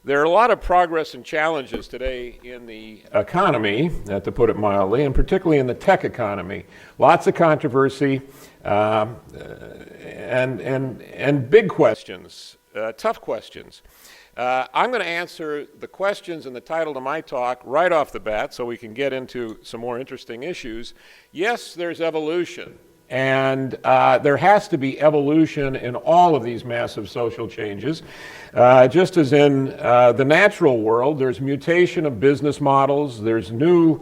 There are a lot of progress and challenges today in the economy, to put it mildly, and particularly in the tech economy. Lots of controversy and big questions, tough questions. I'm going to answer the questions in the title to my talk right off the bat so we can get into some more interesting issues. Yes, there's evolution. And there has to be evolution in all of these massive social changes. Just as in the natural world, there's mutation of business models, there's new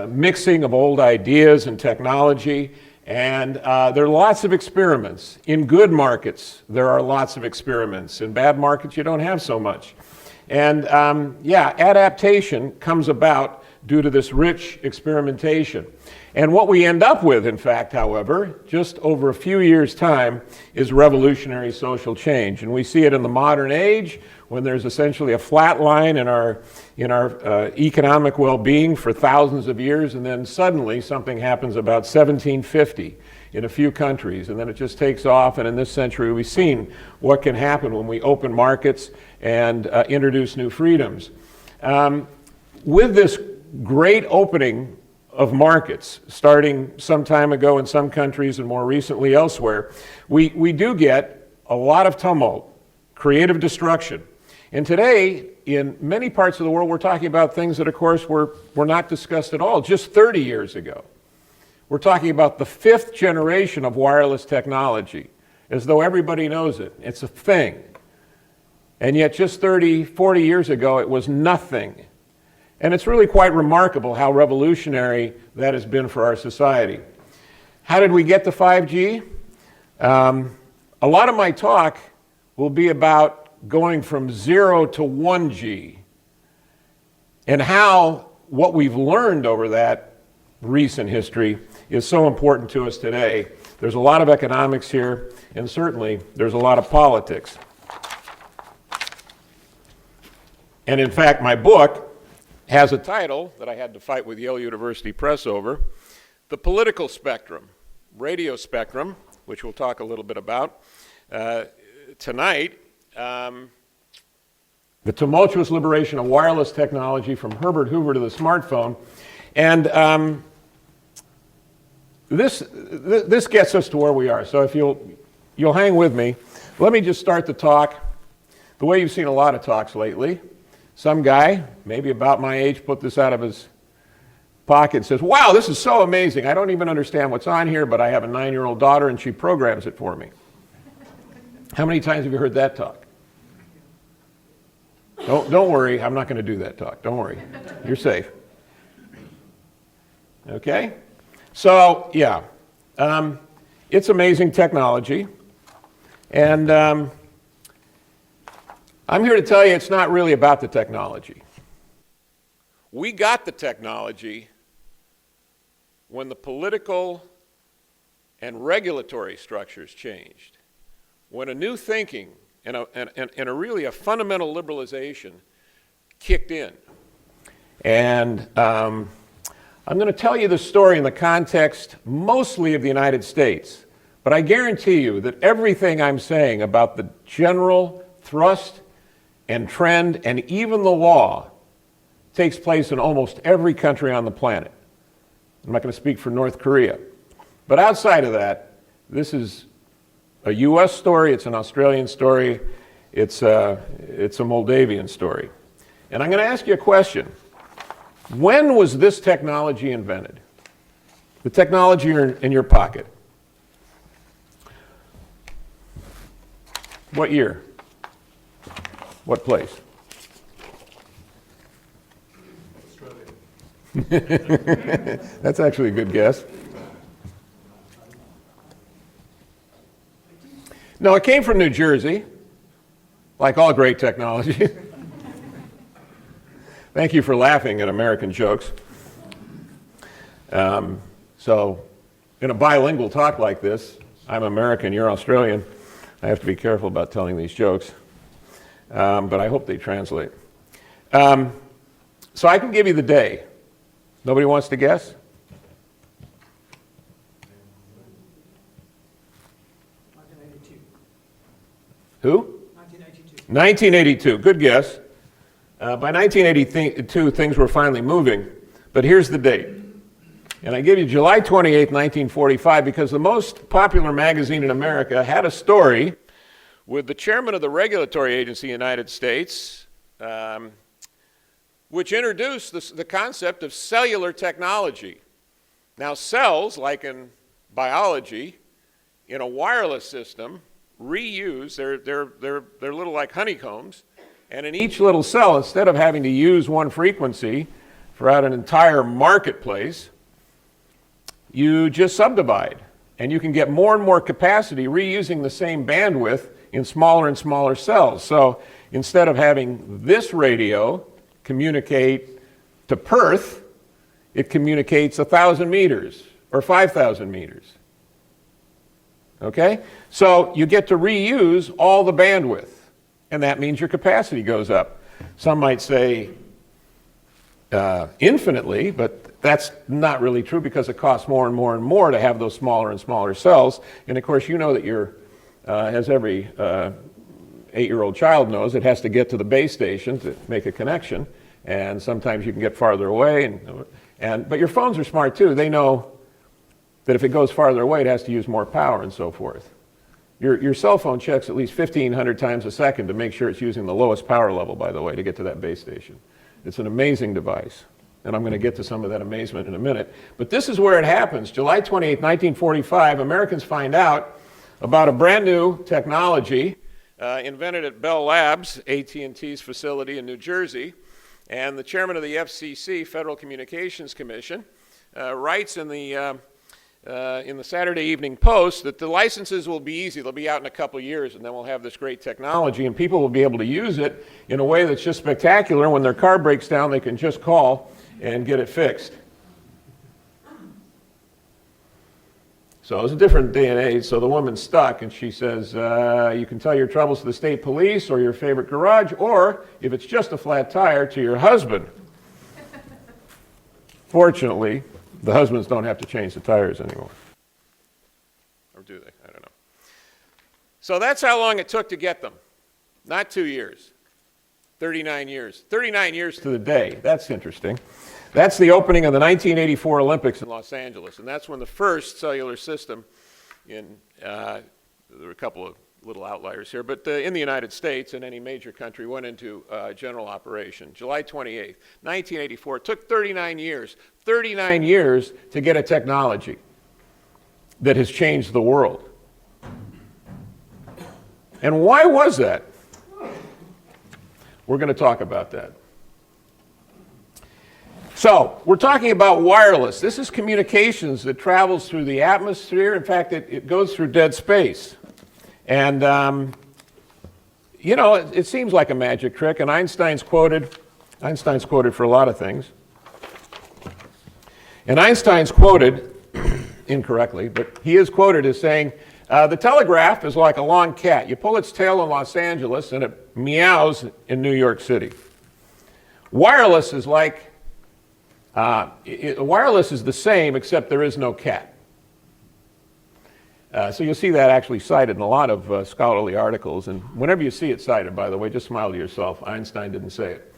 mixing of old ideas and technology, and there are lots of experiments. In good markets, there are lots of experiments. In bad markets, you don't have so much. And adaptation comes about due to this rich experimentation. And what we end up with, in fact, however, just over a few years' time, is revolutionary social change. And we see it in the modern age when there's essentially a flat line in our economic well-being for thousands of years, and then suddenly something happens about 1750 in a few countries, and then it just takes off. And in this century, we've seen what can happen when we open markets and introduce new freedoms. With this great opening of markets, starting some time ago in some countries and more recently elsewhere, we do get a lot of tumult, creative destruction. And today, in many parts of the world, we're talking about things that, of course, were not discussed at all just 30 years ago. We're talking about the 5th generation of wireless technology, as though everybody knows it. It's a thing. And yet just 30, 40 years ago, it was nothing. And it's really quite remarkable how revolutionary that has been for our society. How did we get to 5G? A lot of my talk will be about going from 0 to 1G and how what we've learned over that recent history is so important to us today. There's a lot of economics here, and certainly there's a lot of politics. And in fact, my book has a title that I had to fight with Yale University Press over, The Political Spectrum, Radio Spectrum, which we'll talk a little bit about tonight. The tumultuous liberation of wireless technology from Herbert Hoover to the smartphone. And this gets us to where we are. So if you'll hang with me, let me just start the talk the way you've seen a lot of talks lately. Some guy, maybe about my age, put this out of his pocket and says, wow, this is so amazing. I don't even understand what's on here, but I have a 9-year-old daughter and she programs it for me. How many times have you heard that talk? Don't worry, I'm not going to do that talk. Don't worry. You're safe. Okay? So, yeah. It's amazing technology. And I'm here to tell you it's not really about the technology. We got the technology when the political and regulatory structures changed, when a new thinking and really a fundamental liberalization kicked in. And I'm going to tell you the story in the context mostly of the United States, but I guarantee you that everything I'm saying about the general thrust and trend and even the law takes place in almost every country on the planet. I'm not going to speak for North Korea. But outside of that, this is a US story, it's an Australian story, it's a Moldavian story. And I'm going to ask you a question. When was this technology invented? The technology in your pocket. What year? What place? Australia. That's actually a good guess. No, it came from New Jersey, like all great technology. Thank you for laughing at American jokes. So, in a bilingual talk like this, I'm American, you're Australian, I have to be careful about telling these jokes. But I hope they translate. So I can give you the day. Nobody wants to guess? 1982. Who? 1982. 1982, good guess. By 1982, things were finally moving, but here's the date. And I give you July 28, 1945, because the most popular magazine in America had a story with the chairman of the regulatory agency in the United States, which introduced the concept of cellular technology. Now, cells, like in biology, in a wireless system, reuse, they're little like honeycombs, and in each little cell, instead of having to use one frequency throughout an entire marketplace, you just subdivide, and you can get more and more capacity reusing the same bandwidth in smaller and smaller cells. So instead of having this radio communicate to Perth, it communicates 1,000 meters or 5,000 meters. Okay? So you get to reuse all the bandwidth, and that means your capacity goes up. Some might say infinitely, but that's not really true because it costs more and more and more to have those smaller and smaller cells. And of course, you know that as every 8-year-old child knows, it has to get to the base station to make a connection. And sometimes you can get farther away. But your phones are smart too. They know that if it goes farther away, it has to use more power and so forth. Your cell phone checks at least 1,500 times a second to make sure it's using the lowest power level, by the way, to get to that base station. It's an amazing device. And I'm going to get to some of that amazement in a minute. But this is where it happens. July 28, 1945, Americans find out about a brand new technology invented at Bell Labs, AT&T's facility in New Jersey. And the chairman of the FCC, Federal Communications Commission, writes in the Saturday Evening Post that the licenses will be easy. They'll be out in a couple of years, and then we'll have this great technology, and people will be able to use it in a way that's just spectacular. When their car breaks down, they can just call and get it fixed. So it was a different day and age, so the woman's stuck, and she says, you can tell your troubles to the state police or your favorite garage, or, if it's just a flat tire, to your husband. Fortunately, the husbands don't have to change the tires anymore. Or do they? I don't know. So that's how long it took to get them. Not 2 years. 39 years. 39 years to the day. That's interesting. That's the opening of the 1984 Olympics in Los Angeles, and that's when the first cellular system there were a couple of little outliers here, but in the United States and any major country went into general operation. July 28th, 1984. It took 39 years. 39 years to get a technology that has changed the world. And why was that? We're going to talk about that. So, we're talking about wireless. This is communications that travels through the atmosphere. In fact, it goes through dead space. And, you know, it seems like a magic trick, and Einstein's quoted for a lot of things. And Einstein's quoted, incorrectly, but he is quoted as saying, the telegraph is like a long cat. You pull its tail in Los Angeles, and it meows in New York City. Wireless is like... wireless is the same, except there is no cat. So you'll see that actually cited in a lot of scholarly articles. And whenever you see it cited, by the way, just smile to yourself. Einstein didn't say it.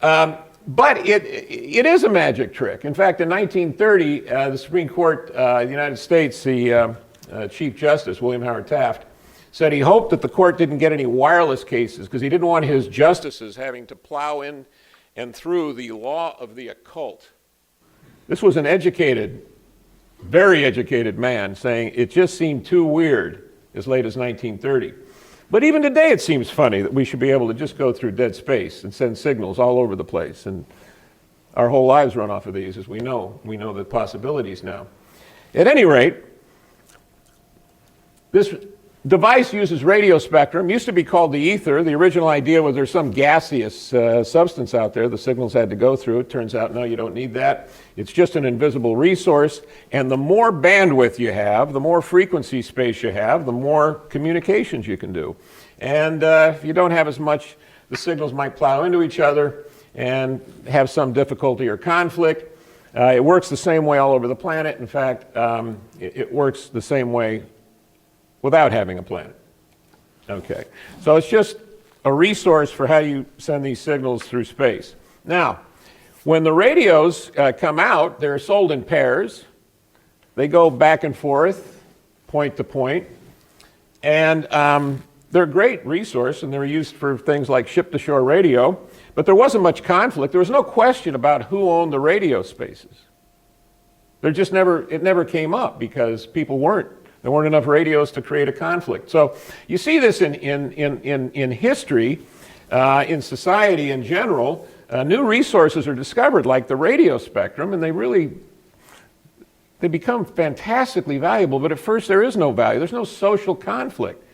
But it is a magic trick. In fact, in 1930, the Supreme Court of the United States, the Chief Justice, William Howard Taft, said he hoped that the court didn't get any wireless cases because he didn't want his justices having to plow in and through the law of the occult. This was an educated, very educated man saying it just seemed too weird as late as 1930. But even today it seems funny that we should be able to just go through dead space and send signals all over the place. And our whole lives run off of these, as we know. We know the possibilities now. At any rate, this device uses radio spectrum. Used to be called the ether. The original idea was there's some gaseous substance out there the signals had to go through. It turns out, no, you don't need that. It's just an invisible resource. And the more bandwidth you have, the more frequency space you have, the more communications you can do. And if you don't have as much, the signals might plow into each other and have some difficulty or conflict. It works the same way all over the planet. In fact, it works the same way without having a planet. Okay, so it's just a resource for how you send these signals through space. Now, when the radios come out, they're sold in pairs. They go back and forth, point to point, and they're a great resource, and they're used for things like ship-to-shore radio, but there wasn't much conflict. There was no question about who owned the radio spaces. It never came up because there weren't enough radios to create a conflict. So you see this in history, in society in general. New resources are discovered, like the radio spectrum, and they become fantastically valuable, but at first there is no value. There's no social conflict.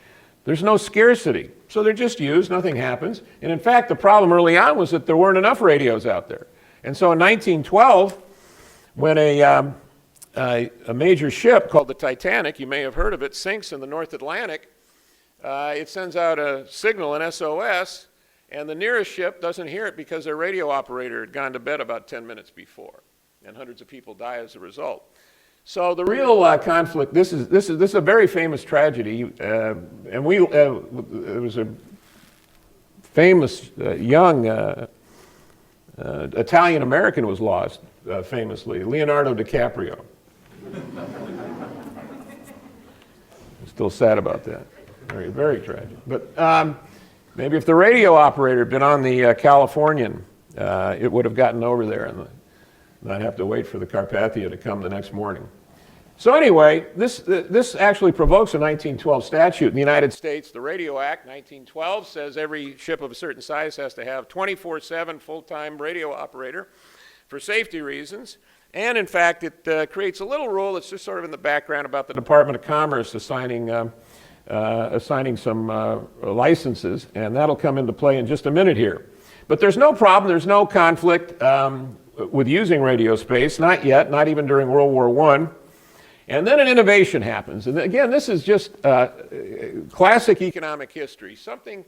There's no scarcity. So they're just used, nothing happens. And in fact, the problem early on was that there weren't enough radios out there. And so in 1912, when a major ship called the Titanic, you may have heard of it, sinks in the North Atlantic, it sends out a signal, an SOS, and the nearest ship doesn't hear it because their radio operator had gone to bed about 10 minutes before, and hundreds of people die as a result. So the real conflict, this is a very famous tragedy, and there was a famous young Italian American was lost, famously, Leonardo DiCaprio. I'm still sad about that. Very, very tragic. But maybe if the radio operator had been on the Californian, it would have gotten over there and not have to wait for the Carpathia to come the next morning. So anyway, this actually provokes a 1912 statute in the United States. The Radio Act, 1912, says every ship of a certain size has to have 24/7 full-time radio operator for safety reasons. And in fact, it creates a little rule that's just sort of in the background about the Department of Commerce assigning some licenses, and that'll come into play in just a minute here. But there's no problem, there's no conflict with using radio space, not yet, not even during World War I. And then an innovation happens. And again, this is just classic economic history. Something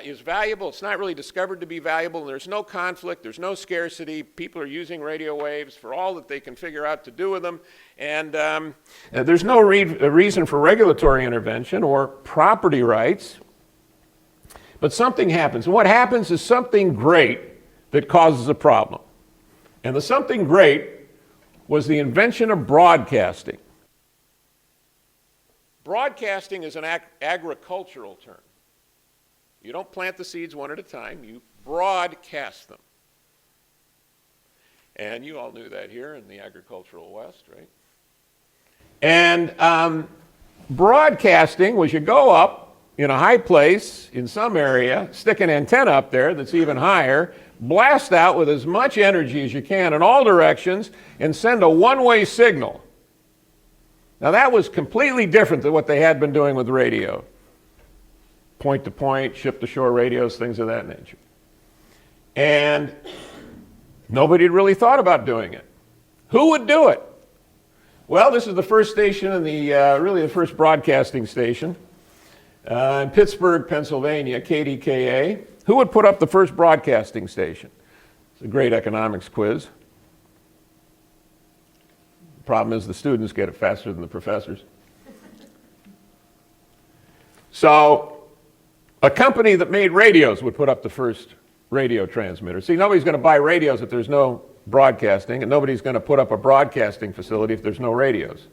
is valuable, it's not really discovered to be valuable, and there's no conflict, there's no scarcity. People are using radio waves for all that they can figure out to do with them. And there's no reason for regulatory intervention or property rights. But something happens. And what happens is something great that causes a problem. And the something great was the invention of broadcasting. Broadcasting is an agricultural term. You don't plant the seeds one at a time, you broadcast them. And you all knew that here in the agricultural West, right? And broadcasting was you go up in a high place in some area, stick an antenna up there that's even higher, blast out with as much energy as you can in all directions, and send a one-way signal. Now that was completely different than what they had been doing with radio. Point-to-point, ship-to-shore radios, things of that nature. And nobody had really thought about doing it. Who would do it? Well, this is the first station and really the first broadcasting station in Pittsburgh, Pennsylvania, KDKA. Who would put up the first broadcasting station? It's a great economics quiz. The problem is the students get it faster than the professors. So a company that made radios would put up the first radio transmitter. See, nobody's going to buy radios if there's no broadcasting, and nobody's going to put up a broadcasting facility if there's no radios.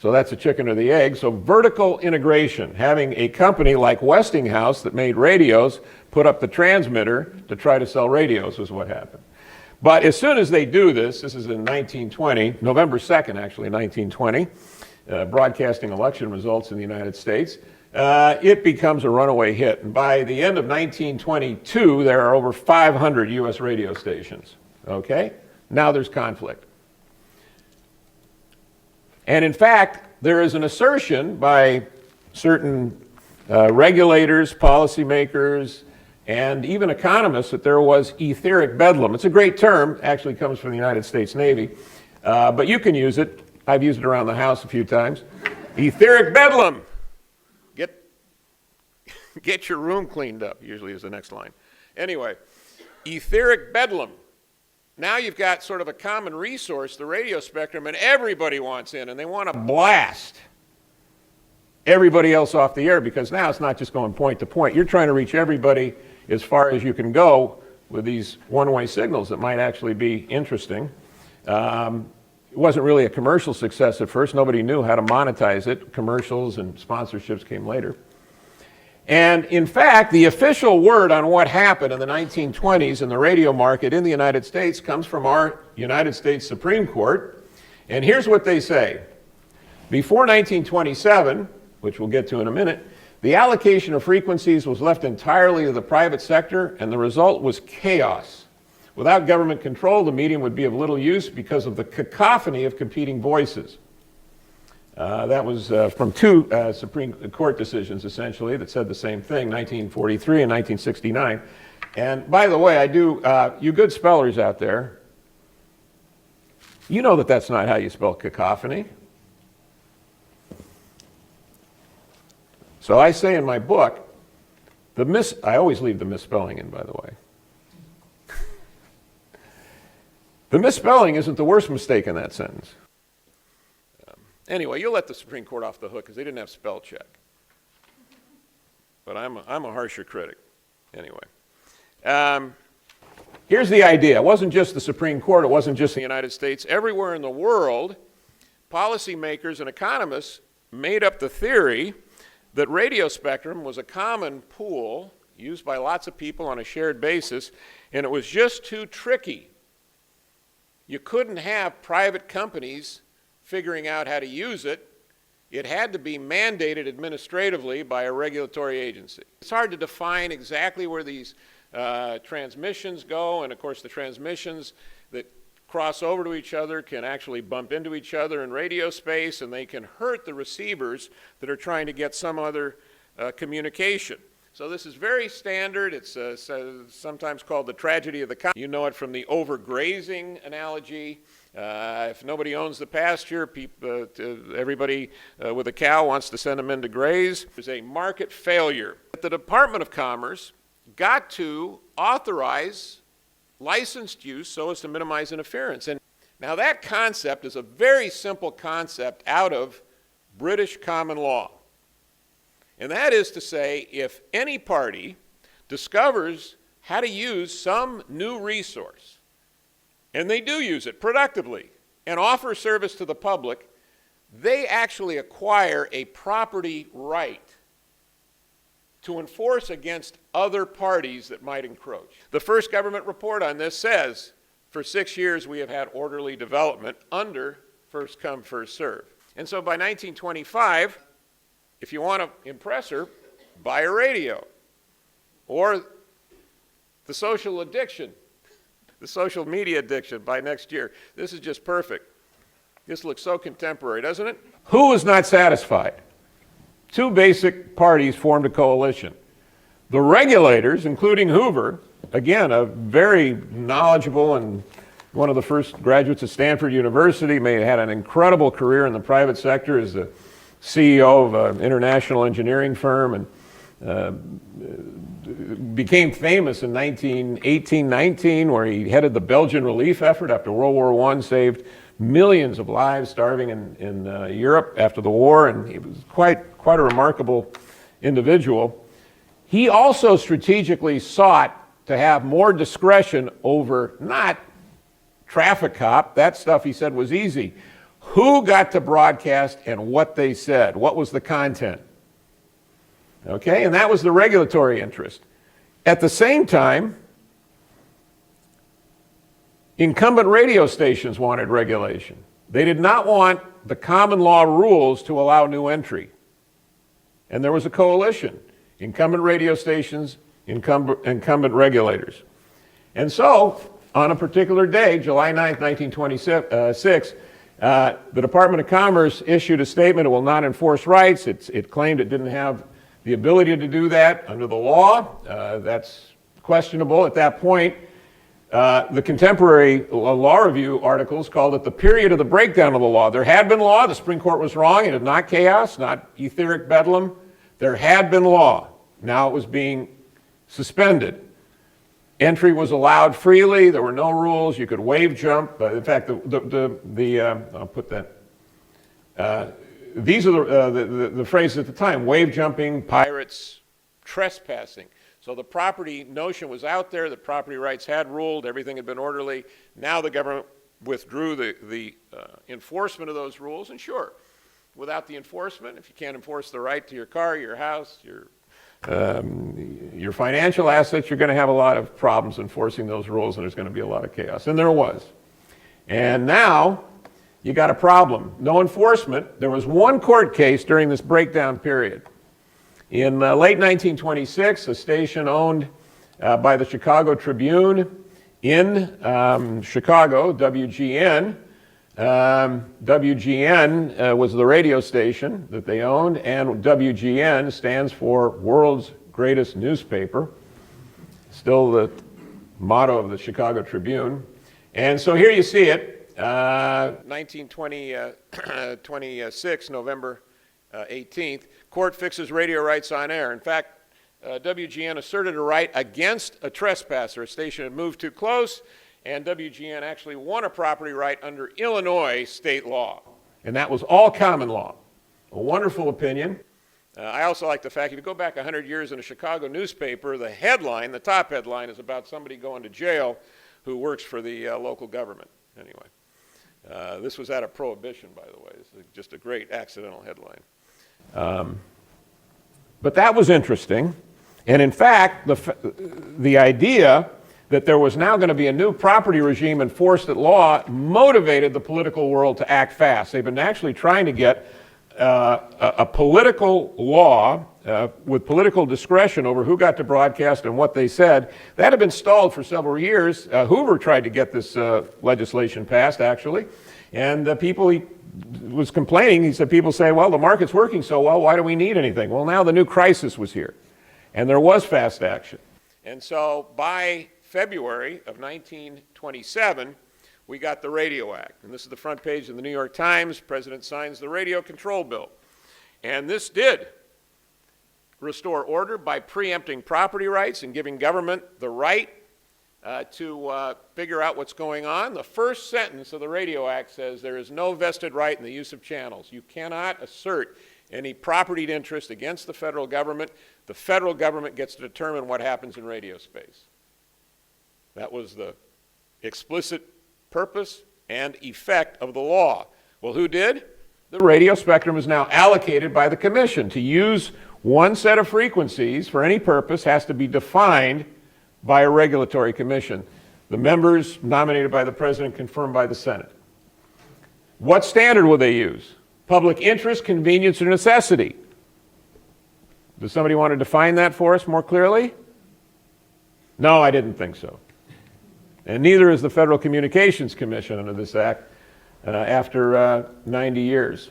So that's a chicken or the egg. So vertical integration, having a company like Westinghouse that made radios put up the transmitter to try to sell radios was what happened. But as soon as they do this is in 1920, November 2nd actually, 1920, broadcasting election results in the United States, it becomes a runaway hit. And by the end of 1922, there are over 500 US radio stations. Okay? Now there's conflict. And in fact, there is an assertion by certain regulators, policymakers, and even economists that there was etheric bedlam. It's a great term, actually comes from the United States Navy, but you can use it. I've used it around the house a few times. Etheric bedlam. Get your room cleaned up, usually is the next line. Anyway, etheric bedlam. Now you've got sort of a common resource, the radio spectrum, and everybody wants in, and they want to blast. everybody else off the air, because now it's not just going point to point. You're trying to reach everybody as far as you can go with these one-way signals that might actually be interesting. It wasn't really a commercial success at first. Nobody knew how to monetize it. Commercials and sponsorships came later. And in fact, the official word on what happened in the 1920s in the radio market in the United States comes from our United States Supreme Court. And here's what they say. Before 1927, which we'll get to in a minute, the allocation of frequencies was left entirely to the private sector, and the result was chaos. Without government control, the medium would be of little use because of the cacophony of competing voices. That was from two Supreme Court decisions, essentially, that said the same thing, 1943 and 1969. And by the way, you good spellers out there, you know that that's not how you spell cacophony. So I say in my book, I always leave the misspelling in, by the way. The misspelling isn't the worst mistake in that sentence. Anyway, you'll let the Supreme Court off the hook because they didn't have spell check. But I'm a harsher critic. Anyway, here's the idea. It wasn't just the Supreme Court. It wasn't just the United States. Everywhere in the world, policymakers and economists made up the theory that radio spectrum was a common pool used by lots of people on a shared basis, and it was just too tricky. You couldn't have private companies figuring out how to use it. It had to be mandated administratively by a regulatory agency. It's hard to define exactly where these transmissions go, and of course the transmissions that cross over to each other can actually bump into each other in radio space, and they can hurt the receivers that are trying to get some other communication. So this is very standard. It's sometimes called the tragedy of the cow. You know it from the overgrazing analogy. If nobody owns the pasture, everybody with a cow wants to send them in to graze. There's a market failure. The Department of Commerce got to authorize licensed use so as to minimize interference. And now that concept is a very simple concept out of British common law. And that is to say, if any party discovers how to use some new resource, and they do use it productively and offer service to the public, they actually acquire a property right to enforce against other parties that might encroach. The first government report on this says, for 6 years we have had orderly development under first come, first serve. And so by 1925, if you want to impress her, buy a radio. Or the social addiction, the social media addiction by next year. This is just perfect. This looks so contemporary, doesn't it? Who was not satisfied? Two basic parties formed a coalition. The regulators, including Hoover, again, a very knowledgeable and one of the first graduates of Stanford University, may have had an incredible career in the private sector as the CEO of an international engineering firm, and became famous in 1819, where he headed the Belgian relief effort after World War I, saved millions of lives starving in Europe after the war, and he was quite a remarkable individual. He also strategically sought to have more discretion over not traffic cop, that stuff he said was easy, who got to broadcast and what they said, what was the content. Okay, and that was the regulatory interest. At the same time, incumbent radio stations wanted regulation. They did not want the common law rules to allow new entry. And there was a coalition, incumbent radio stations, incumbent regulators. And so, on a particular day, July 9th, 1926, the Department of Commerce issued a statement: it will not enforce rights. It claimed it didn't have the ability to do that under the law. That's questionable at that point. The contemporary law review articles called it the period of the breakdown of the law. There had been law. The Supreme Court was wrong. It is not chaos, not etheric bedlam. There had been law. Now it was being suspended. Entry was allowed freely. There were no rules. You could wave jump. In fact, I'll put that. these are the phrases at the time: wave jumping, pirates, trespassing. So the property notion was out there, the property rights had ruled, everything had been orderly. Now the government withdrew the enforcement of those rules, and sure, without the enforcement, if you can't enforce the right to your car, your house, your financial assets, you're going to have a lot of problems enforcing those rules, and there's going to be a lot of chaos. And there was. And now you got a problem. No enforcement. There was one court case during this breakdown period. In late 1926, a station owned by the Chicago Tribune in Chicago, WGN. WGN was the radio station that they owned, and WGN stands for World's Greatest Newspaper, still the motto of the Chicago Tribune. And so here you see it, 1926, November 18th, court fixes radio rights on air. In fact, WGN asserted a right against a trespasser. A station had moved too close, and WGN actually won a property right under Illinois state law. And that was all common law. A wonderful opinion. I also like the fact, if you go back 100 years in a Chicago newspaper, the headline, the top headline, is about somebody going to jail who works for the local government. Anyway, this was out of Prohibition, by the way. It's just a great accidental headline. But that was interesting. And in fact, the idea that there was now going to be a new property regime enforced at law motivated the political world to act fast. They've been actually trying to get a political law with political discretion over who got to broadcast and what they said. That had been stalled for several years. Hoover tried to get this legislation passed, actually. And he was complaining. He said, people say, well, the market's working so well, why do we need anything? Well, now the new crisis was here. And there was fast action. And so by February of 1927, we got the Radio Act. And this is the front page of the New York Times. President signs the Radio Control Bill. And this did restore order by preempting property rights and giving government the right to figure out what's going on. The first sentence of the Radio Act says there is no vested right in the use of channels. You cannot assert any propertied interest against the federal government. The federal government gets to determine what happens in radio space. That was the explicit purpose and effect of the law. Well, who did? The radio spectrum is now allocated by the commission. To use one set of frequencies for any purpose has to be defined by a regulatory commission. The members nominated by the president, confirmed by the Senate. What standard will they use? Public interest, convenience, or necessity? Does somebody want to define that for us more clearly? No, I didn't think so. And neither is the Federal Communications Commission under this act after 90 years.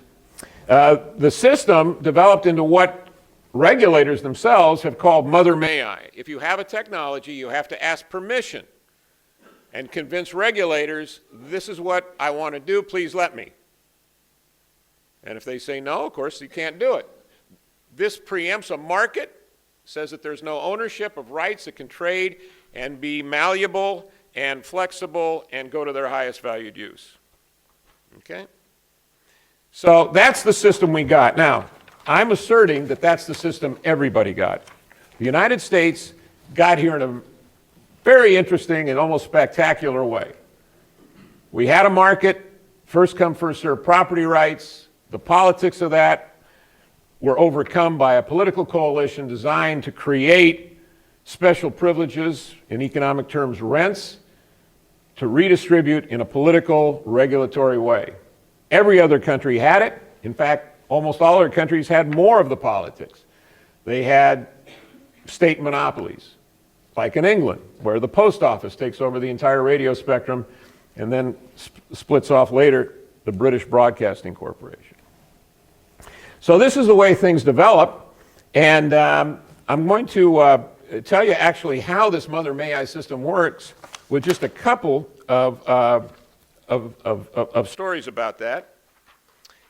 The system developed into what regulators themselves have called Mother May I. If you have a technology, you have to ask permission and convince regulators, this is what I want to do, please let me. And if they say no, of course, you can't do it. This preempts a market, says that there's no ownership of rights that can trade and be malleable and flexible and go to their highest valued use. Okay? So that's the system we got. Now, I'm asserting that that's the system everybody got. The United States got here in a very interesting and almost spectacular way. We had a market, first come, first served property rights. The politics of that were overcome by a political coalition designed to create special privileges, in economic terms, rents, to redistribute in a political, regulatory way. Every other country had it. In fact, almost all other countries had more of the politics. They had state monopolies, like in England, where the post office takes over the entire radio spectrum and then splits off later the British Broadcasting Corporation. So this is the way things develop, and I'm going to tell you actually how this Mother May I system works with just a couple of stories about that.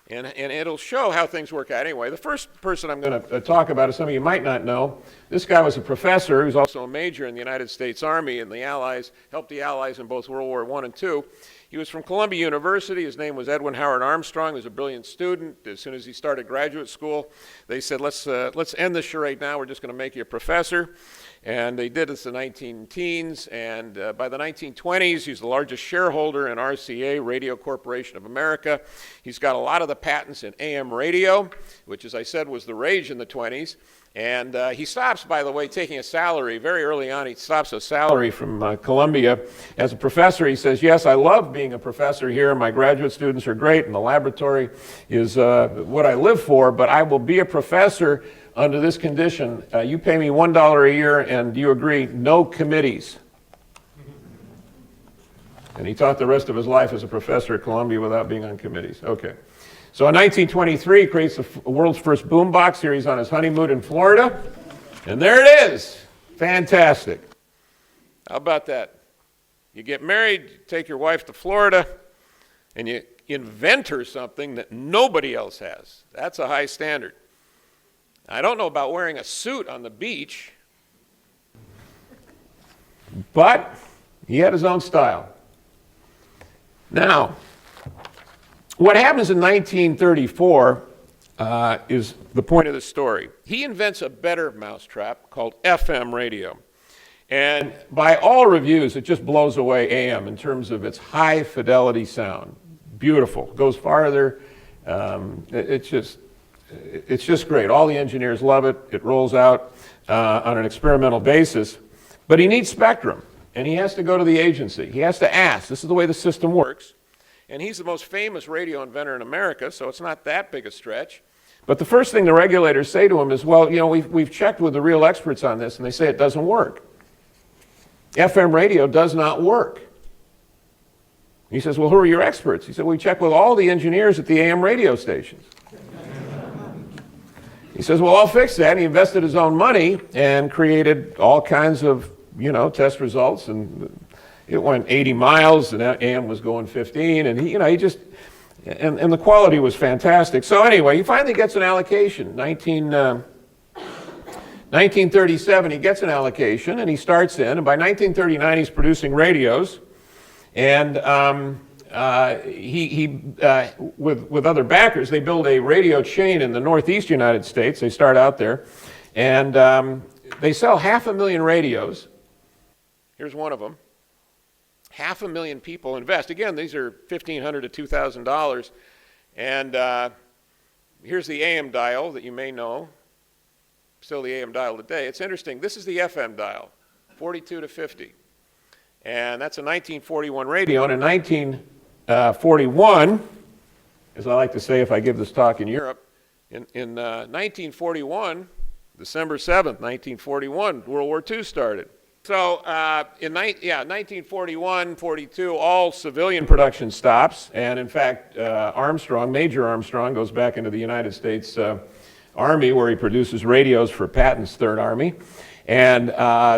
And it'll show how things work out. Anyway, the first person I'm going to talk about is somebody you might not know. This guy was a professor. He was also a major in the United States Army, and the Allies helped the Allies in both World War I and II. He was from Columbia University. His name was Edwin Howard Armstrong. He was a brilliant student. As soon as he started graduate school, they said, let's end this charade now. We're just going to make you a professor. And they did this in the 19-teens, and by the 1920s, he's the largest shareholder in RCA, Radio Corporation of America. He's got a lot of the patents in AM radio, which, as I said, was the rage in the 20s. And he stops, by the way, taking a salary. Very early on, he stops a salary from Columbia. As a professor, he says, yes, I love being a professor here. My graduate students are great, and the laboratory is what I live for, but I will be a professor under this condition. You pay me $1 a year, and you agree, no committees. And he taught the rest of his life as a professor at Columbia without being on committees. Okay. So in 1923, he creates the world's first boombox. Here he's on his honeymoon in Florida. And there it is. Fantastic. How about that? You get married, you take your wife to Florida, and you invent her something that nobody else has. That's a high standard. I don't know about wearing a suit on the beach, but he had his own style. Now, what happens in 1934 is the point of the story. He invents a better mousetrap called FM radio. And by all reviews, it just blows away AM in terms of its high fidelity sound. Beautiful. Goes farther. It's just great. All the engineers love it. It rolls out on an experimental basis. But he needs spectrum, and he has to go to the agency. He has to ask. This is the way the system works. And he's the most famous radio inventor in America, so it's not that big a stretch. But the first thing the regulators say to him is, well, you know, we've checked with the real experts on this, and they say it doesn't work. FM radio does not work. He says, well, who are your experts? He said, we checked with all the engineers at the AM radio stations. He says, well, I'll fix that. And he invested his own money and created all kinds of, test results. And it went 80 miles, and AM was going 15. And and the quality was fantastic. So anyway, he finally gets an allocation. 1937, he gets an allocation, and he starts in. And by 1939, he's producing radios. And with other backers, they build a radio chain in the Northeast United States. They start out there, and they sell 500,000 radios. Here's one of them. 500,000 people invest. Again, these are $1,500 to $2,000. And here's the AM dial that you may know. Still the AM dial today. It's interesting. This is the FM dial, 42 to 50. And that's a 1941 radio. And in 1941, as I like to say if I give this talk in Europe, in 1941, December 7th, 1941, World War II started. So in 1941, 42, all civilian production stops. And in fact, Major Armstrong, goes back into the United States Army, where he produces radios for Patton's Third Army. And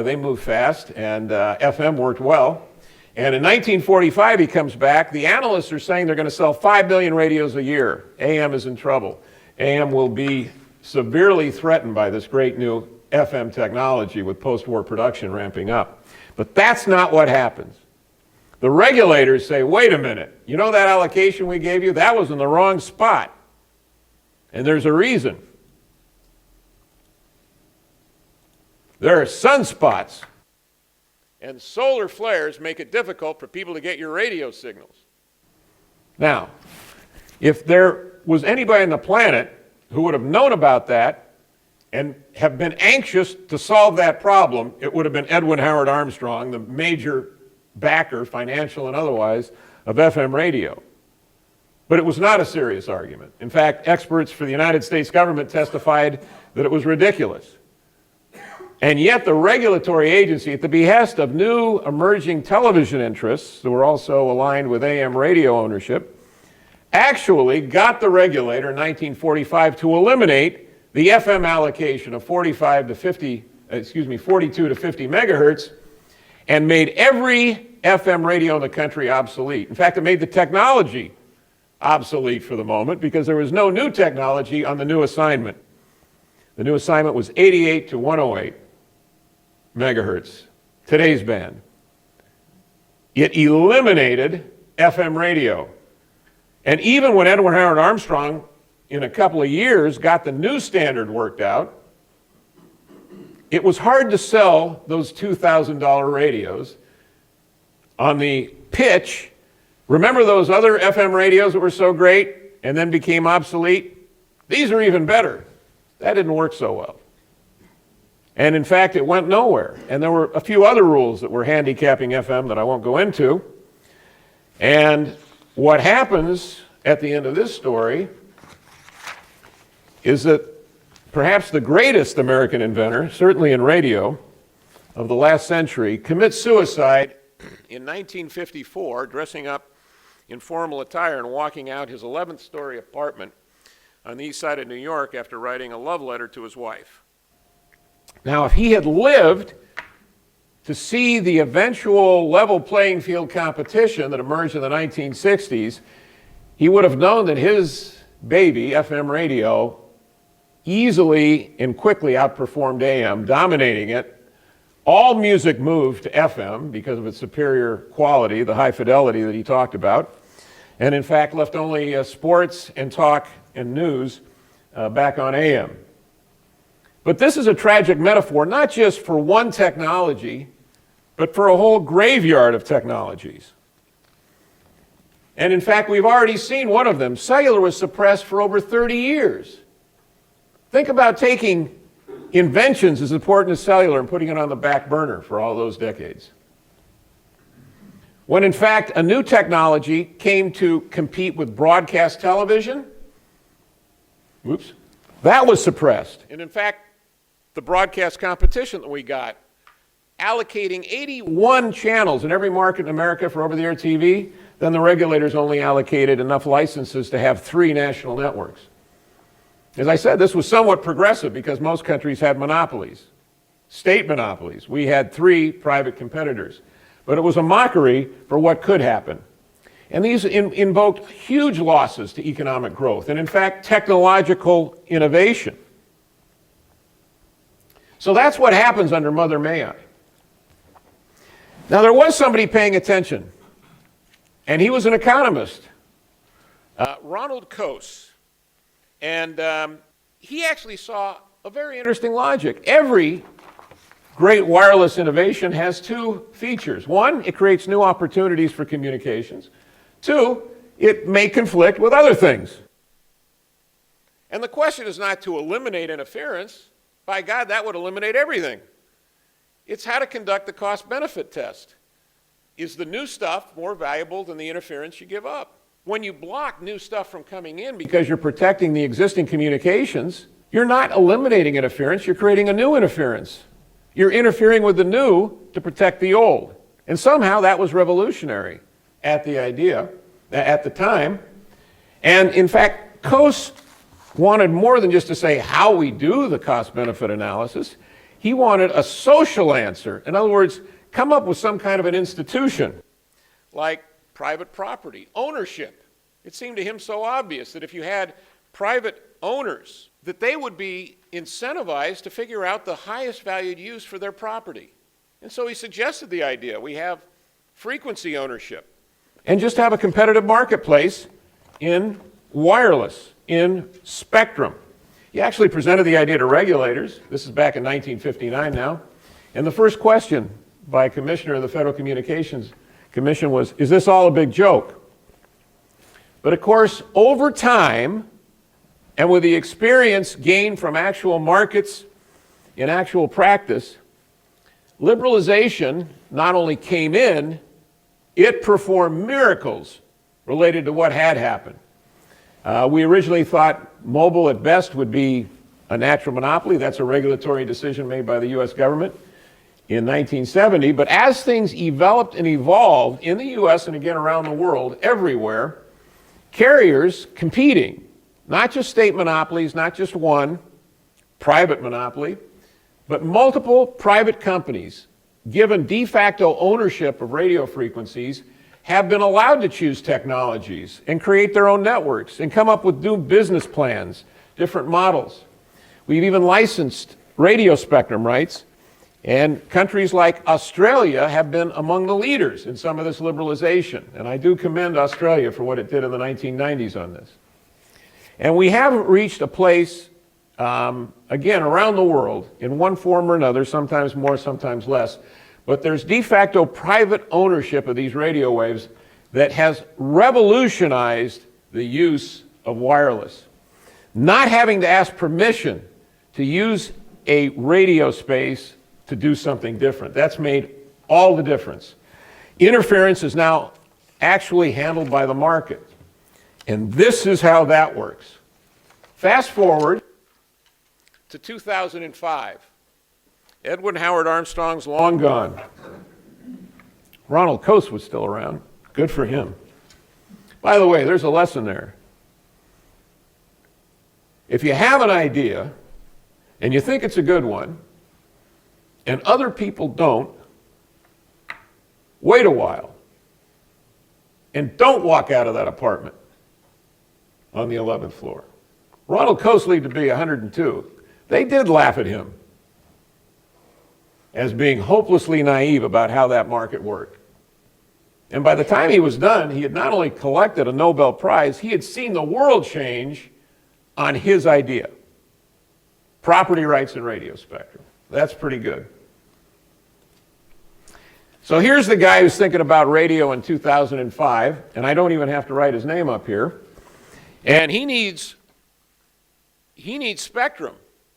they moved fast, and FM worked well. And in 1945, he comes back. The analysts are saying they're going to sell 5 million radios a year. AM is in trouble. AM will be severely threatened by this great new FM technology with post-war production ramping up. But that's not what happens. The regulators say, wait a minute, you know that allocation we gave you? That was in the wrong spot. And there's a reason. There are sunspots, and solar flares make it difficult for people to get your radio signals. Now, if there was anybody on the planet who would have known about that and have been anxious to solve that problem, it would have been Edwin Howard Armstrong, the major backer, financial and otherwise, of FM radio. But it was not a serious argument. In fact, experts for the United States government testified that it was ridiculous. And yet the regulatory agency, at the behest of new emerging television interests that were also aligned with AM radio ownership, actually got the regulator in 1945 to eliminate the FM allocation of 42 to 50 megahertz, and made every FM radio in the country obsolete. In fact, it made the technology obsolete for the moment because there was no new technology on the new assignment. The new assignment was 88 to 108 megahertz, today's band. It eliminated FM radio. And even when Edwin Howard Armstrong, in a couple of years, got the new standard worked out, it was hard to sell those $2,000 radios on the pitch. Remember those other FM radios that were so great and then became obsolete? These are even better. That didn't work so well. And in fact, it went nowhere. And there were a few other rules that were handicapping FM that I won't go into. And what happens at the end of this story is that perhaps the greatest American inventor, certainly in radio, of the last century, commits suicide in 1954, dressing up in formal attire and walking out his 11th story apartment on the east side of New York after writing a love letter to his wife. Now, if he had lived to see the eventual level playing field competition that emerged in the 1960s, he would have known that his baby, FM radio, easily and quickly outperformed AM, dominating it. All music moved to FM because of its superior quality, the high fidelity that he talked about, and in fact left only sports and talk and news back on AM. But this is a tragic metaphor, not just for one technology, but for a whole graveyard of technologies. And in fact, we've already seen one of them. Cellular was suppressed for over 30 years. Think about taking inventions as important as cellular and putting it on the back burner for all those decades. When in fact, a new technology came to compete with broadcast television, that was suppressed. And in fact, the broadcast competition that we got, allocating 81 channels in every market in America for over-the-air TV, then the regulators only allocated enough licenses to have 3 national networks. As I said, this was somewhat progressive because most countries had monopolies, state monopolies. We had 3 private competitors. But it was a mockery for what could happen. And these invoked huge losses to economic growth and, in fact, technological innovation. So that's what happens under Mother May I. Now, there was somebody paying attention, and he was an economist, Ronald Coase. And he actually saw a very interesting logic. Every great wireless innovation has 2 features. 1, it creates new opportunities for communications. 2, it may conflict with other things. And the question is not to eliminate interference. By God, that would eliminate everything. It's how to conduct the cost-benefit test. Is the new stuff more valuable than the interference you give up? When you block new stuff from coming in because you're protecting the existing communications, you're not eliminating interference, you're creating a new interference. You're interfering with the new to protect the old. And somehow that was revolutionary at the time. And in fact, Coase wanted more than just to say how we do the cost-benefit analysis. He wanted a social answer. In other words, come up with some kind of an institution, like private property, ownership. It seemed to him so obvious that if you had private owners, that they would be incentivized to figure out the highest valued use for their property. And so he suggested the idea. We have frequency ownership. And just have a competitive marketplace in wireless, in spectrum. He actually presented the idea to regulators. This is back in 1959 now. And the first question by a commissioner of the Federal Communications Commission was, is this all a big joke? But of course, over time, and with the experience gained from actual markets in actual practice, liberalization not only came in, it performed miracles related to what had happened. We originally thought mobile at best would be a natural monopoly. That's a regulatory decision made by the US government in 1970. But as things developed and evolved in the US and again around the world, everywhere, carriers competing, not just state monopolies, not just one private monopoly, but multiple private companies given de facto ownership of radio frequencies have been allowed to choose technologies and create their own networks and come up with new business plans, different models. We've even licensed radio spectrum rights, and countries like Australia have been among the leaders in some of this liberalization. And I do commend Australia for what it did in the 1990s on this. And we have reached a place, again, around the world, in one form or another, sometimes more, sometimes less, but there's de facto private ownership of these radio waves that has revolutionized the use of wireless. Not having to ask permission to use a radio space to do something different. That's made all the difference. Interference is now actually handled by the market. And this is how that works. Fast forward to 2005. Edwin Howard Armstrong's long gone. Ronald Coase was still around. Good for him. By the way, there's a lesson there. If you have an idea and you think it's a good one, and other people don't, wait a while. And don't walk out of that apartment on the 11th floor. Ronald Coase lived to be 102. They did laugh at him as being hopelessly naive about how that market worked. And by the time he was done, he had not only collected a Nobel Prize, he had seen the world change on his idea. Property rights and radio spectrum. That's pretty good. So here's the guy who's thinking about radio in 2005, and I don't even have to write his name up here. And he needs spectrum,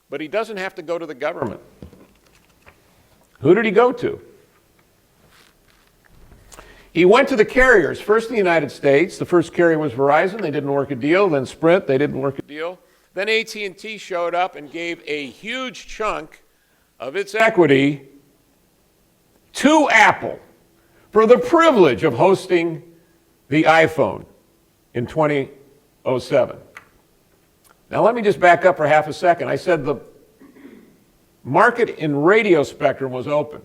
but he doesn't have to go to the government. Who did he go to? He went to the carriers, first in the United States. The first carrier was Verizon. They didn't work a deal. Then Sprint. They didn't work a deal. Then AT&T showed up and gave a huge chunk of its equity to Apple for the privilege of hosting the iPhone in 2007. Now let me just back up for half a second. I said the market in radio spectrum was open.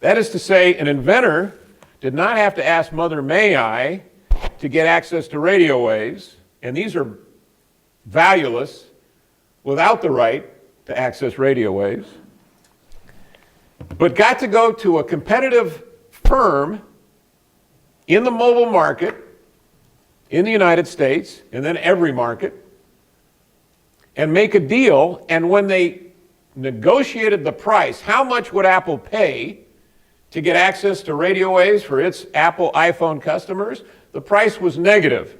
That is to say, an inventor did not have to ask Mother May I to get access to radio waves, and these are valueless without the right to access radio waves, but got to go to a competitive firm in the mobile market in the United States, and then every market, and make a deal. And when they negotiated the price, how much would Apple pay to get access to radio waves for its Apple iPhone customers? The price was negative,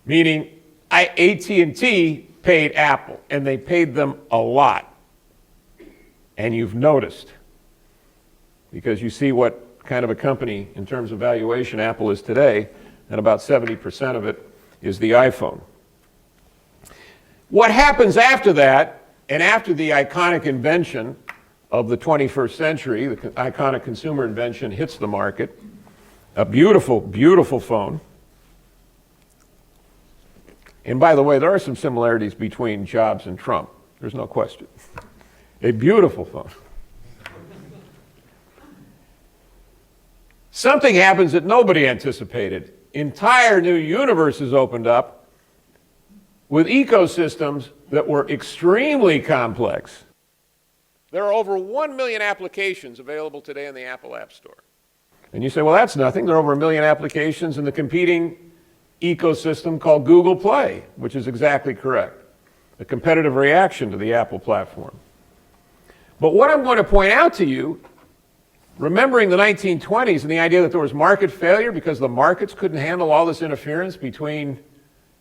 meaning AT&T paid Apple, and they paid them a lot. And you've noticed, because you see what kind of a company in terms of valuation Apple is today, and about 70% of it is the iPhone. What happens after that, and after the iconic invention of the 21st century, the iconic consumer invention hits the market, a beautiful, beautiful phone. And by the way, there are some similarities between Jobs and Trump. There's no question. A beautiful phone. Something happens that nobody anticipated. Entire new universes opened up with ecosystems that were extremely complex. There are over 1 million applications available today in the Apple App Store. And you say, well, that's nothing. There are over 1 million applications in the competing ecosystem called Google Play, which is exactly correct. A competitive reaction to the Apple platform. But what I'm going to point out to you, remembering the 1920s and the idea that there was market failure because the markets couldn't handle all this interference between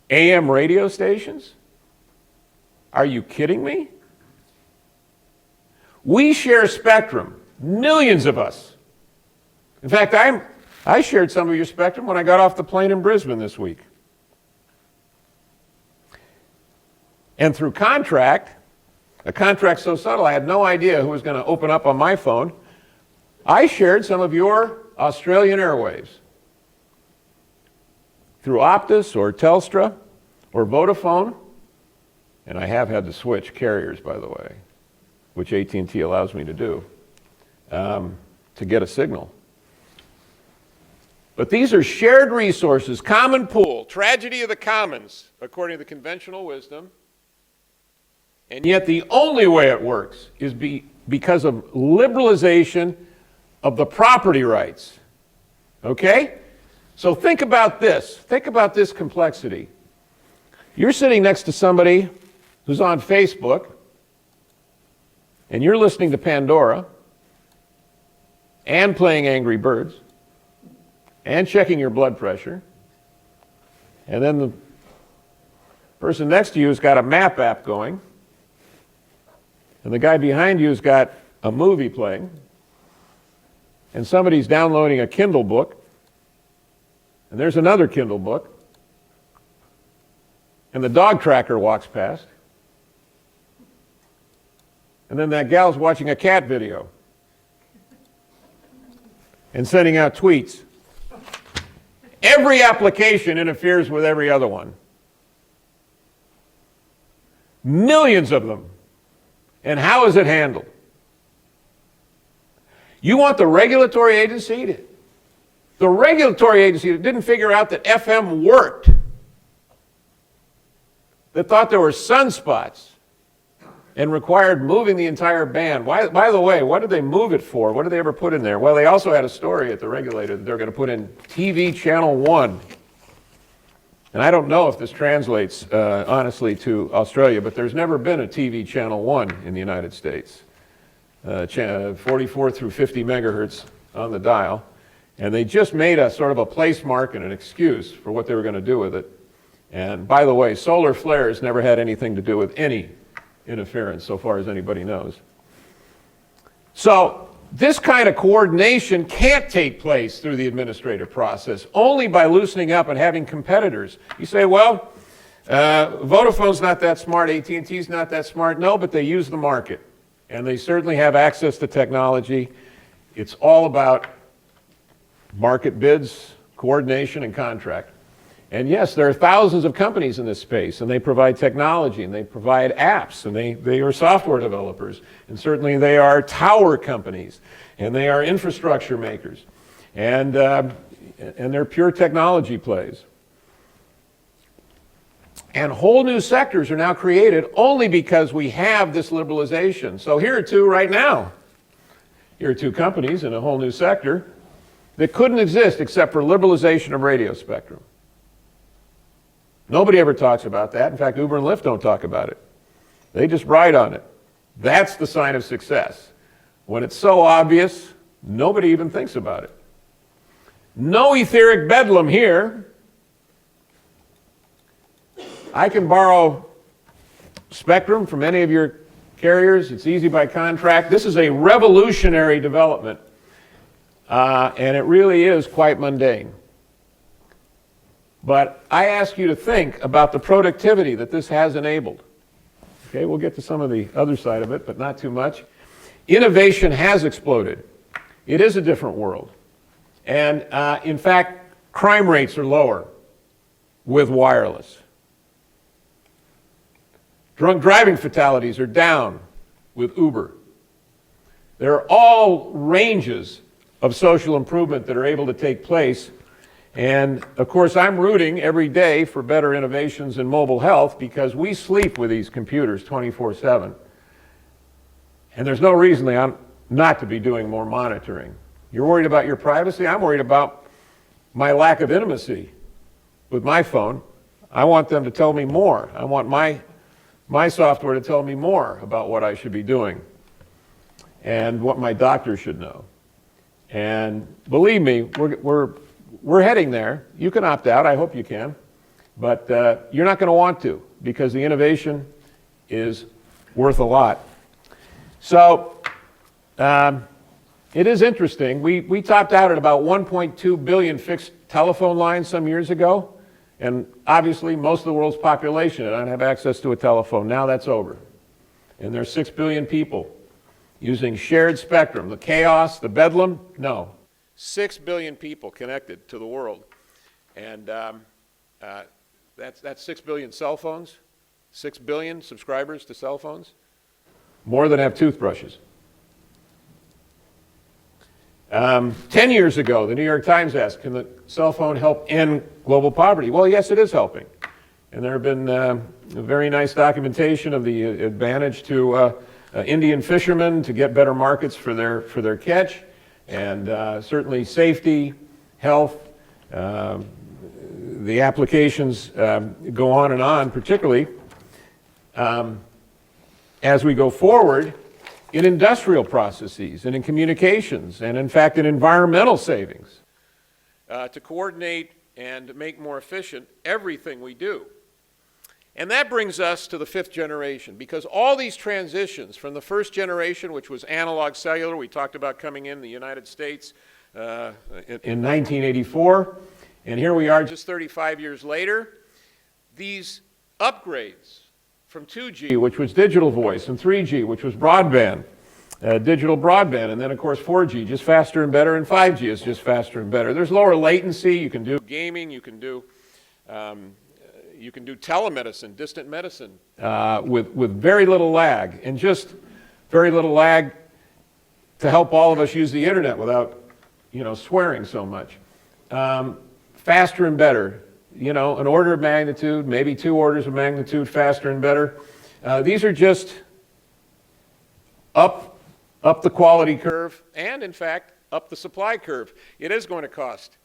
AM radio stations? Are you kidding me? We share spectrum, millions of us. In fact, I shared some of your spectrum when I got off the plane in Brisbane this week. And through contract, a contract so subtle I had no idea who was going to open up on my phone, I shared some of your Australian airwaves through Optus or Telstra or Vodafone, and I have had to switch carriers, by the way, which AT&T allows me to do, to get a signal. But these are shared resources, common pool, tragedy of the commons, according to the conventional wisdom. And yet the only way it works is because of liberalization of the property rights. Okay? So think about this. Think about this complexity. You're sitting next to somebody who's on Facebook, and you're listening to Pandora, and playing Angry Birds, and checking your blood pressure, and then the person next to you has got a map app going, and the guy behind you has got a movie playing, and somebody's downloading a Kindle book, and there's another Kindle book, and the dog tracker walks past, and then that gal's watching a cat video and sending out tweets. Every application interferes with every other one. Millions of them. And how is it handled? You want the regulatory agency that didn't figure out that FM worked, that thought there were sunspots and required moving the entire band. By the way, what did they move it for? What did they ever put in there? Well, they also had a story at the regulator that they're going to put in TV Channel 1. And I don't know if this translates, honestly, to Australia, but there's never been a TV Channel 1 in the United States. 44 through 50 megahertz on the dial. And they just made a sort of a place mark and an excuse for what they were going to do with it. And by the way, solar flares never had anything to do with any interference, so far as anybody knows. So this kind of coordination can't take place through the administrative process, only by loosening up and having competitors. You say, well, Vodafone's not that smart, AT&T's not that smart. No, but they use the market, and they certainly have access to technology. It's all about market bids, coordination, and contract. And yes, there are thousands of companies in this space, and they provide technology, and they provide apps, and they are software developers, and certainly they are tower companies, and they are infrastructure makers, and they're pure technology plays. And whole new sectors are now created only because we have this liberalization. So here are two right now. Here are two companies in a whole new sector that couldn't exist except for liberalization of radio spectrum. Nobody ever talks about that. In fact, Uber and Lyft don't talk about it. They just ride on it. That's the sign of success. When it's so obvious, nobody even thinks about it. No etheric bedlam here. I can borrow spectrum from any of your carriers. It's easy by contract. This is a revolutionary development, and it really is quite mundane. But I ask you to think about the productivity that this has enabled. Okay, we'll get to some of the other side of it, but not too much. Innovation has exploded. It is a different world. And in fact, crime rates are lower with wireless. Drunk driving fatalities are down with Uber. There are all ranges of social improvement that are able to take place. And of course, I'm rooting every day for better innovations in mobile health because we sleep with these computers 24/7. And there's no reason not to be doing more monitoring. You're worried about your privacy? I'm worried about my lack of intimacy with my phone. I want them to tell me more. I want my software to tell me more about what I should be doing and what my doctor should know. And believe me, we're heading there. You can opt out. I hope you can. But you're not going to want to because the innovation is worth a lot. So it is interesting. We topped out at about 1.2 billion fixed telephone lines some years ago. And obviously, most of the world's population did not have access to a telephone. Now that's over. And there's 6 billion people using shared spectrum. The chaos, the bedlam, no. 6 billion people connected to the world. And that's 6 billion cell phones, 6 billion subscribers to cell phones, more than have toothbrushes. 10 years ago, the New York Times asked, can the cell phone help end global poverty? Well, yes, it is helping. And there have been very nice documentation of the advantage to Indian fishermen to get better markets for their catch, and certainly safety, health. The applications go on, particularly as we go forward in industrial processes and in communications and, in fact, in environmental savings to coordinate and make more efficient everything we do. And that brings us to the fifth generation, because all these transitions from the first generation, which was analog cellular, we talked about coming in the United States in 1984, and here we are just 35 years later. These upgrades from 2G, which was digital voice, and 3G, which was broadband, digital broadband, and then of course 4G, just faster and better, and 5G is just faster and better. There's lower latency, you can do gaming, you can do telemedicine, distant medicine, with very little lag, and just very little lag to help all of us use the internet without, swearing so much. Faster and better, an order of magnitude, maybe 2 orders of magnitude faster and better. These are just up the quality curve and, in fact, up the supply curve. It is going to cost.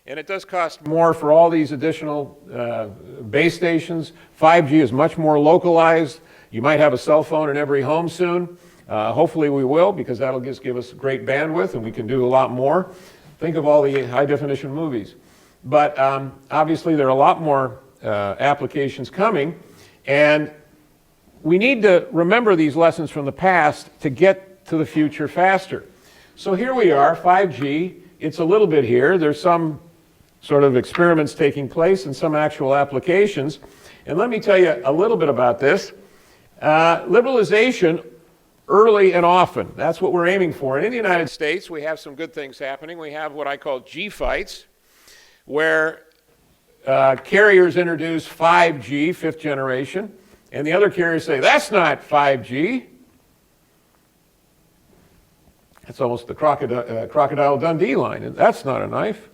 And it does cost more for all these additional base stations. 5G is much more localized. You might have a cell phone in every home soon. Hopefully we will, because that'll just give us great bandwidth and we can do a lot more. Think of all the high-definition movies. But obviously there are a lot more applications coming, and we need to remember these lessons from the past to get to the future faster. So here we are, 5G. It's a little bit here. There's some sort of experiments taking place and some actual applications. And let me tell you a little bit about this. Liberalization early and often. That's what we're aiming for. And in the United States, we have some good things happening. We have what I call G-fights, where carriers introduce 5G, fifth generation, and the other carriers say, that's not 5G. That's almost the Crocodile Dundee line, and that's not a knife.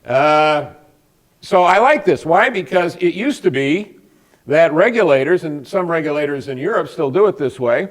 So I like this. Why? Because it used to be that regulators, and some regulators in Europe still do it this way,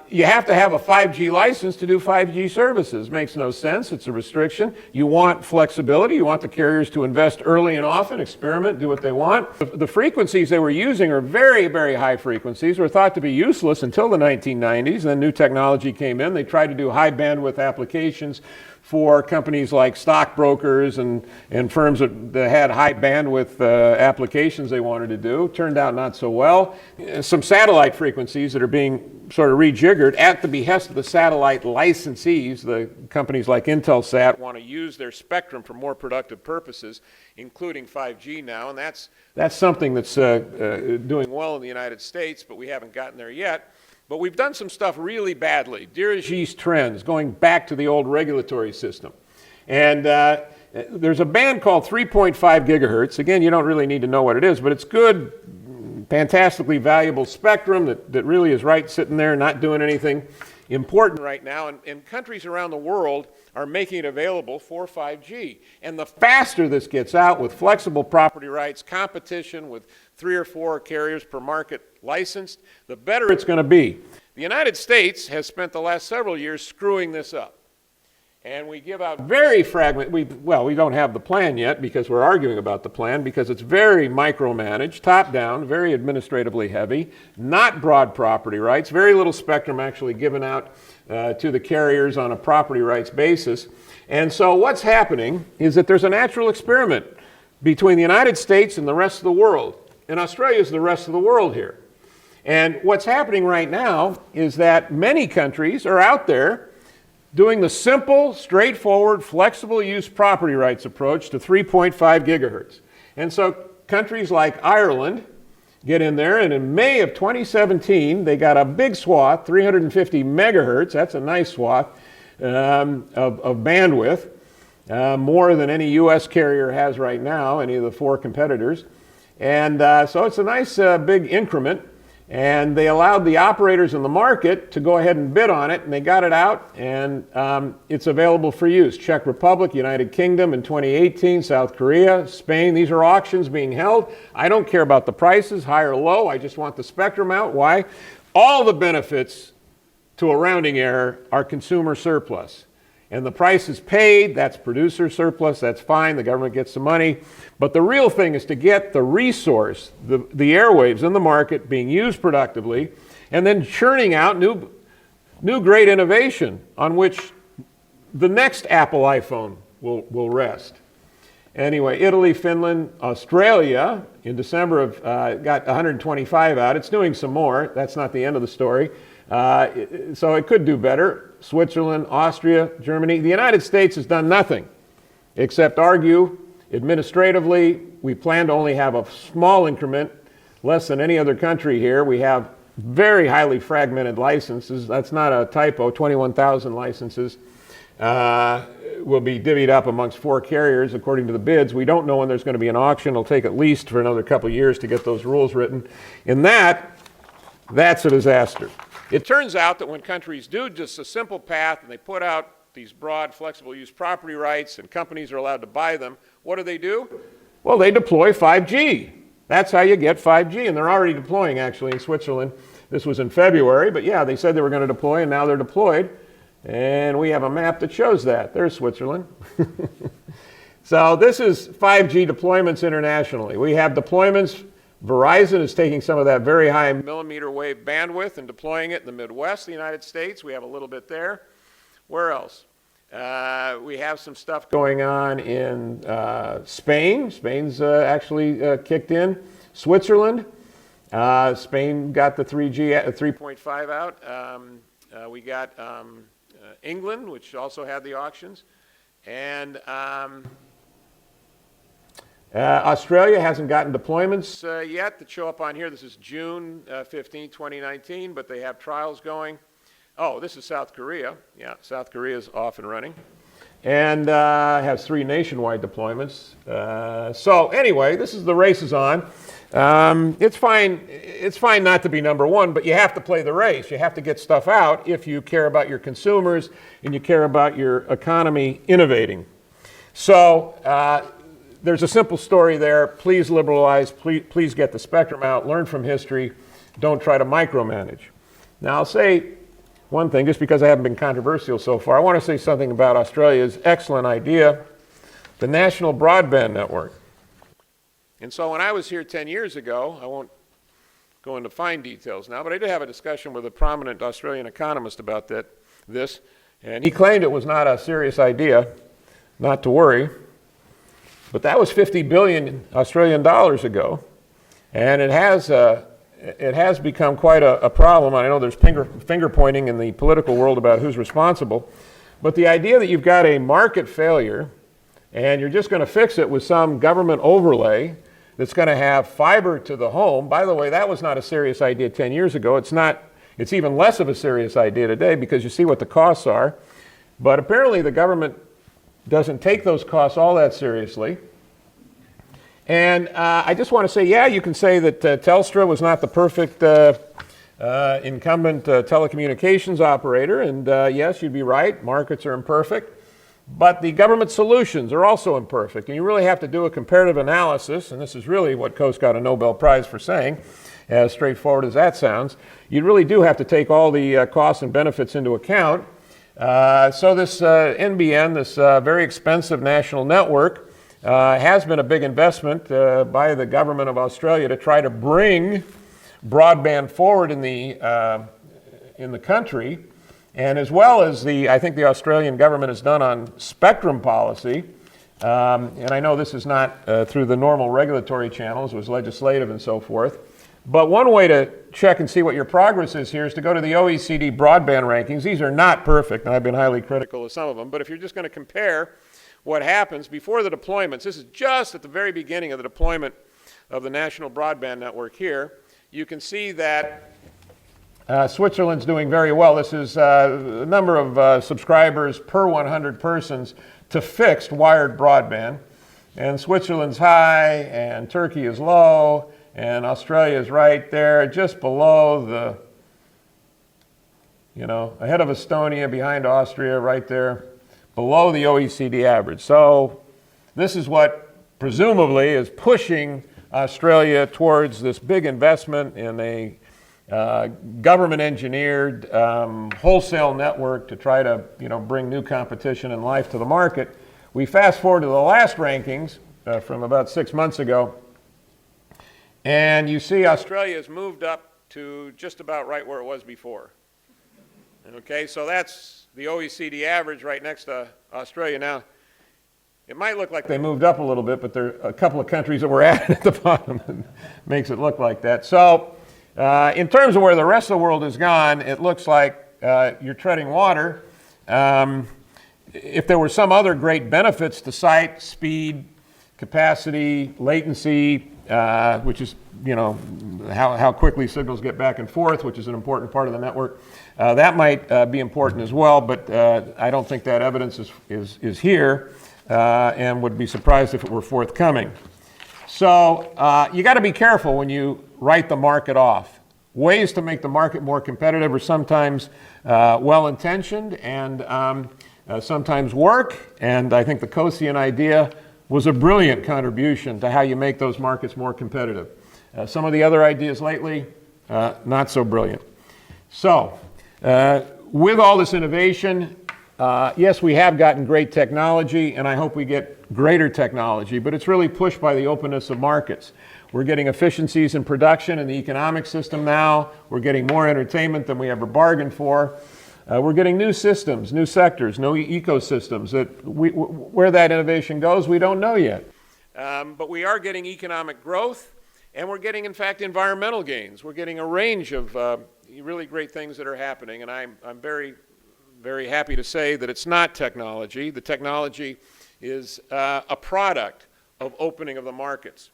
you have to have a 5G license to do 5G services. Makes no sense. It's a restriction. You want flexibility. You want the carriers to invest early and often, experiment, do what they want. The frequencies they were using are very, very high frequencies. Were thought to be useless until the 1990s. Then new technology came in. They tried to do high bandwidth applications for companies like stockbrokers and firms that had high bandwidth applications they wanted to do. Turned out not so well. Some satellite frequencies that are being sort of rejiggered at the behest of the satellite licensees. The companies like Intelsat want to use their spectrum for more productive purposes, including 5G now, and that's something that's doing well in the United States, but we haven't gotten there yet. But we've done some stuff really badly. Dirigiste trends, going back to the old regulatory system. And there's a band called 3.5 gigahertz. Again, you don't really need to know what it is, but it's good, fantastically valuable spectrum that really is right sitting there, not doing anything important right now. And countries around the world are making it available for 5G. And the faster this gets out with flexible property rights, competition with 3 or 4 carriers per market licensed, the better it's going to be. The United States has spent the last several years screwing this up. And we give out very fragmented, we don't have the plan yet because we're arguing about the plan, because it's very micromanaged, top down, very administratively heavy, not broad property rights, very little spectrum actually given out to the carriers on a property rights basis. And so what's happening is that there's a natural experiment between the United States and the rest of the world. And Australia is the rest of the world here. And what's happening right now is that many countries are out there doing the simple, straightforward, flexible use property rights approach to 3.5 gigahertz. And so countries like Ireland get in there, and in May of 2017, they got a big swath, 350 megahertz, that's a nice swath, of bandwidth, more than any US carrier has right now, any of the 4 competitors. And so it's a nice big increment. And they allowed the operators in the market to go ahead and bid on it, and they got it out, and it's available for use. Czech Republic, United Kingdom in 2018, South Korea, Spain. These are auctions being held. I don't care about the prices, high or low. I just want the spectrum out. Why? All the benefits to a rounding error are consumer surplus. And the price is paid, that's producer surplus, that's fine, the government gets the money. But the real thing is to get the resource, the airwaves in the market being used productively, and then churning out new great innovation on which the next Apple iPhone will rest. Anyway, Italy, Finland, Australia, in December got 125 out. It's doing some more. That's not the end of the story. So it could do better. Switzerland, Austria, Germany. The United States has done nothing except argue administratively. We plan to only have a small increment, less than any other country here. We have very highly fragmented licenses. That's not a typo. 21,000 licenses will be divvied up amongst 4 carriers according to the bids. We don't know when there's going to be an auction. It'll take at least for another couple of years to get those rules written. And that's a disaster. It turns out that when countries do just a simple path and they put out these broad, flexible use property rights and companies are allowed to buy them, what do? Well, they deploy 5G. That's how you get 5G, and they're already deploying actually in Switzerland. This was in February, but yeah, they said they were going to deploy, and now they're deployed. And we have a map that shows that. There's Switzerland. So this is 5G deployments internationally. We have deployments. Verizon is taking some of that very high millimeter wave bandwidth and deploying it in the Midwest of the United States. We have a little bit there. Where else? We have some stuff going on in Spain. Spain's actually kicked in. Switzerland. Spain got the 3G, 3.5 out. We got England, which also had the auctions. And Australia hasn't gotten deployments yet that show up on here. This is June 15, 2019, but they have trials going. Oh, this is South Korea. Yeah, South Korea is off and running. And has 3 nationwide deployments. So anyway, the race is on. It's fine not to be number one, but you have to play the race. You have to get stuff out if you care about your consumers and you care about your economy innovating. So there's a simple story there. Please liberalize. Please get the spectrum out. Learn from history. Don't try to micromanage. Now, I'll say one thing, just because I haven't been controversial so far. I want to say something about Australia's excellent idea, the National Broadband Network. And so when I was here 10 years ago, I won't go into fine details now, but I did have a discussion with a prominent Australian economist about this, and he claimed it was not a serious idea, not to worry. But that was 50 billion Australian dollars ago, and it has become quite a problem. I know there's finger pointing in the political world about who's responsible, but the idea that you've got a market failure and you're just going to fix it with some government overlay that's going to have fiber to the home. By the way, that was not a serious idea 10 years ago. It's even less of a serious idea today because you see what the costs are. But apparently the government doesn't take those costs all that seriously. And I just want to say, yeah, you can say that Telstra was not the perfect incumbent telecommunications operator, and yes, you'd be right, markets are imperfect, but the government solutions are also imperfect, and you really have to do a comparative analysis, and this is really what Coase got a Nobel Prize for saying, as straightforward as that sounds. You really do have to take all the costs and benefits into account. So this NBN, this very expensive national network, has been a big investment by the government of Australia to try to bring broadband forward in the country, and as well as I think the Australian government has done on spectrum policy. And I know this is not through the normal regulatory channels, it was legislative and so forth. But one way to check and see what your progress is here is to go to the OECD broadband rankings. These are not perfect, and I've been highly critical of some of them, but if you're just going to compare what happens before the deployments, this is just at the very beginning of the deployment of the National Broadband Network here, you can see that Switzerland's doing very well. This is the number of subscribers per 100 persons to fixed wired broadband. And Switzerland's high, and Turkey is low, And Australia is right there, just below the, ahead of Estonia, behind Austria, right there, below the OECD average. So this is what presumably is pushing Australia towards this big investment in a government-engineered wholesale network to try to, bring new competition and life to the market. We fast forward to the last rankings from about 6 months ago, and you see Australia has moved up to just about right where it was before. Okay, so that's the OECD average right next to Australia. Now, it might look like they moved up a little bit, but there are a couple of countries that were added at the bottom that makes it look like that. So, in terms of where the rest of the world has gone, it looks like you're treading water. If there were some other great benefits to site, speed, capacity, latency, which is, how quickly signals get back and forth, which is an important part of the network, that might be important as well, but I don't think that evidence is here, and would be surprised if it were forthcoming. So you got to be careful when you write the market off. Ways to make the market more competitive are sometimes well-intentioned and sometimes work, and I think the Kosian idea was a brilliant contribution to how you make those markets more competitive. Some of the other ideas lately, not so brilliant. So, with all this innovation, yes, we have gotten great technology, and I hope we get greater technology, but it's really pushed by the openness of markets. We're getting efficiencies in production in the economic system now. We're getting more entertainment than we ever bargained for. We're getting new systems, new sectors, new ecosystems. Where that innovation goes, we don't know yet. But we are getting economic growth, and we're getting, in fact, environmental gains. We're getting a range of really great things that are happening, and I'm very, very happy to say that it's not technology. The technology is a product of opening of the markets.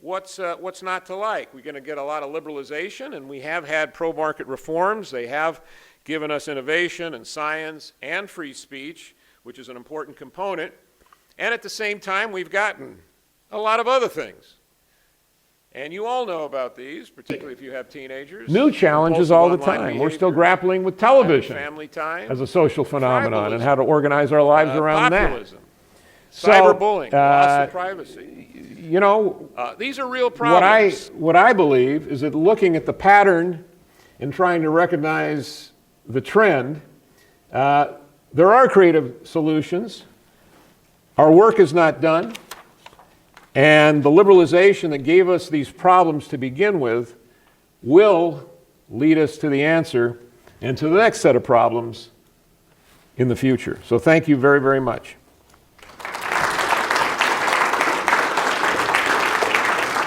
What's not to like? We're going to get a lot of liberalization, and we have had pro-market reforms. They have given us innovation and science and free speech, which is an important component. And at the same time, we've gotten a lot of other things. And you all know about these, particularly if you have teenagers. New challenges all the time. We're still grappling with television family time, as a social phenomenon, and how to organize our lives around populism, that. Cyberbullying, loss of privacy. These are real problems. What I believe is that looking at the pattern and trying to recognize the trend, there are creative solutions. Our work is not done, and the liberalization that gave us these problems to begin with will lead us to the answer and to the next set of problems in the future. So thank you very, very much.